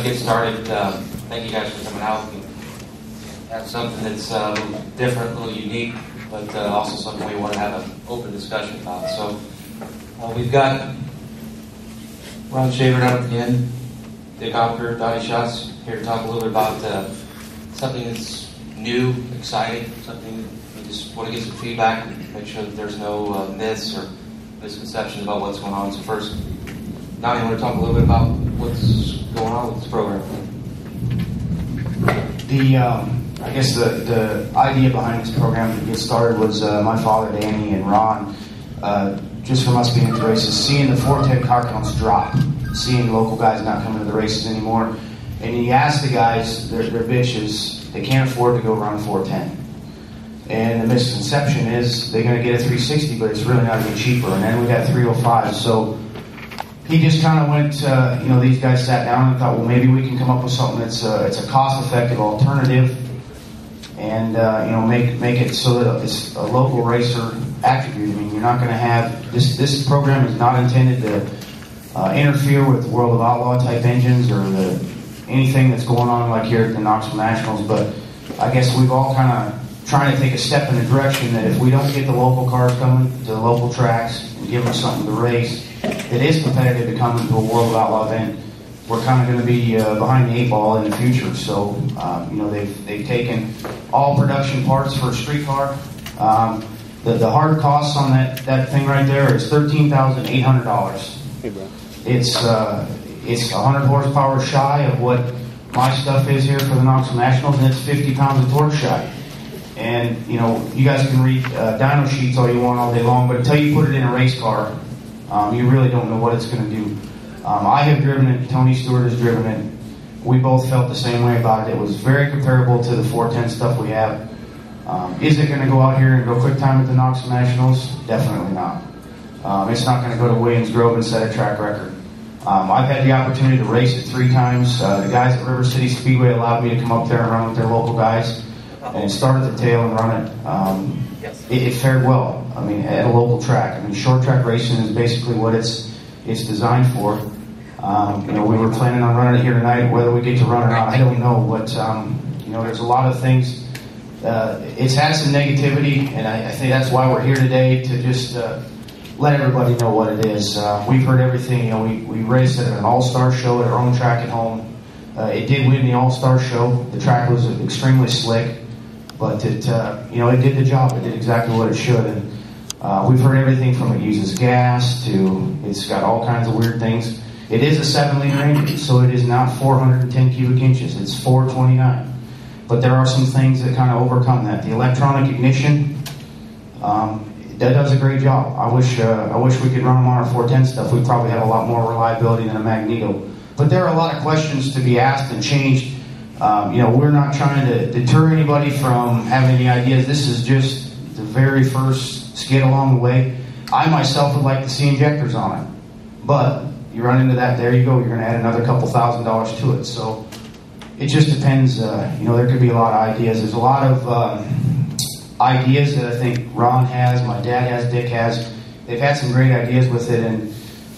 get started, thank you guys for coming out. We have something that's a little different, a little unique, but also something we want to have an open discussion about. So we've got Ron Shaver down at the end, Dick Opker, Donnie Schatz here to talk a little bit about something that's new, exciting, something that we just want to get some feedback and make sure that there's no myths or misconceptions about what's going on. So first, Donnie, you want to talk a little bit about what's going on with this program? I guess the idea behind this program to get started was my father, Danny, and Ron, just from us being at the races, seeing the 410 car counts drop, seeing local guys not coming to the races anymore. And he asked the guys, they're bitches, they can't afford to go run 410. And the misconception is they're going to get a 360, but it's really not any cheaper. And then we got 305. So he just kind of went, these guys sat down and thought, well, maybe we can come up with something that's it's a cost-effective alternative, and make it so that it's a local racer attribute. I mean, you're not going to have this program is not intended to interfere with the World of Outlaw type engines or anything that's going on like here at the Knoxville Nationals. But I guess we've all kind of trying to take a step in the direction that if we don't get the local cars coming to the local tracks and give them something to race that is competitive to come into a World of Outlaw event, we're kind of going to be behind the eight ball in the future. So, they've taken all production parts for a street car. The hard costs on that thing right there is $13,800. Hey, bro. It's 100 horsepower shy of what my stuff is here for the Knoxville Nationals, and it's 50 pounds of torque shy. And, you guys can read dyno sheets all you want all day long, but until you put it in a race car, you really don't know what it's going to do. I have driven it. Tony Stewart has driven it. We both felt the same way about it. It was very comparable to the 410 stuff we have. Is it going to go out here and go quick time at the Knoxville Nationals? Definitely not. It's not going to go to Williams Grove and set a track record. I've had the opportunity to race it 3 times. The guys at River City Speedway allowed me to come up there and run with their local guys and start at the tail and run it. It fared well. I mean, at a local track. I mean, short track racing is basically what it's designed for. We were planning on running it here tonight. Whether we get to run or not, I don't know. But there's a lot of things. It's had some negativity, and I think that's why we're here today, to just let everybody know what it is. We've heard everything. We raced at an all-star show at our own track at home. It did win the all-star show. The track was extremely slick, but it did the job. It did exactly what it should. And we've heard everything from it uses gas to it's got all kinds of weird things. It is a 7-liter engine, so it is not 410 cubic inches. It's 429. But there are some things that kind of overcome that. The electronic ignition, that does a great job. I wish we could run them on our 410 stuff. We'd probably have a lot more reliability than a Magneto. But there are a lot of questions to be asked and changed. We're not trying to deter anybody from having any ideas. This is just the very first skid along the way. I myself would like to see injectors on it. But you run into that, there you go. You're going to add another couple $1,000s to it. So it just depends. There could be a lot of ideas. There's a lot of ideas that I think Ron has, my dad has, Dick has. They've had some great ideas with it. And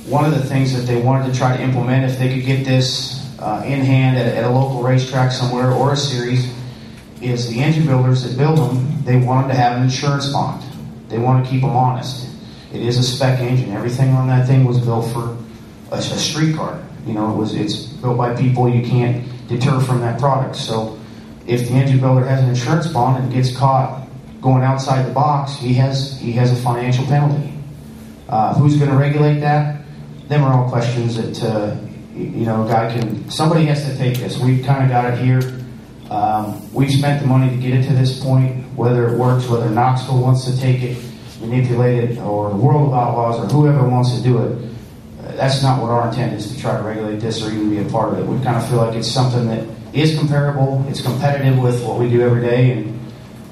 one of the things that they wanted to try to implement, if they could get this in hand at a local racetrack somewhere or a series, is the engine builders that build them, they want them to have an insurance bond. They want to keep them honest. It is a spec engine. Everything on that thing was built for a street car. It's built by people. You can't deter from that product. So if the engine builder has an insurance bond and gets caught going outside the box, he has a financial penalty. Who's going to regulate that? Them are all questions that somebody has to take this. We've kind of got it here. We've spent the money to get it to this point. Whether it works, whether Knoxville wants to take it, manipulate it, or the World of Outlaws, or whoever wants to do it, that's not what our intent is, to try to regulate this or even be a part of it. We kind of feel like it's something that is comparable. It's competitive with what we do every day, and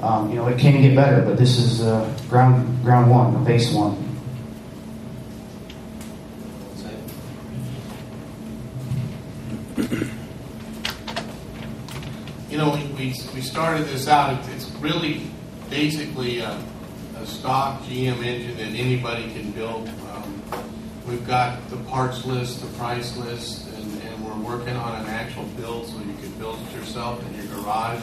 it can get better. But this is ground one, the base one. We started this out. It's really basically a stock GM engine that anybody can build. We've got the parts list, the price list, and we're working on an actual build, so you can build it yourself in your garage.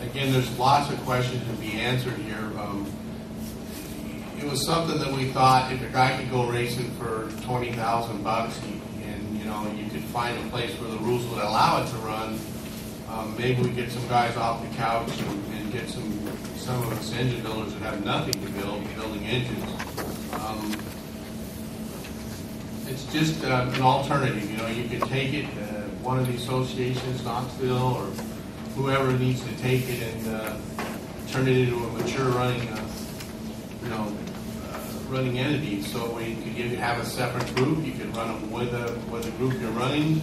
Again, there's lots of questions to be answered here. It was something that we thought if a guy could go racing for $20,000, and you could find a place where the rules would allow it to run. Maybe we get some guys off the couch and get some of us engine builders that have nothing to building engines. It's just an alternative. You can take it, one of the associations, Knoxville, or whoever needs to take it and turn it into a mature running, running entity. So you could have a separate group. You could run them with the group you're running.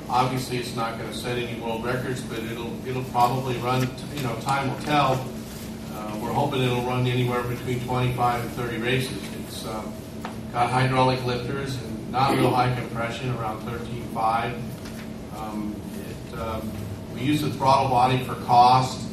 Obviously, it's not going to set any world records, but it'll probably run. Time will tell. We're hoping it'll run anywhere between 25 and 30 races. It's got hydraulic lifters and not real high compression, around 13.5. We use the throttle body for cost.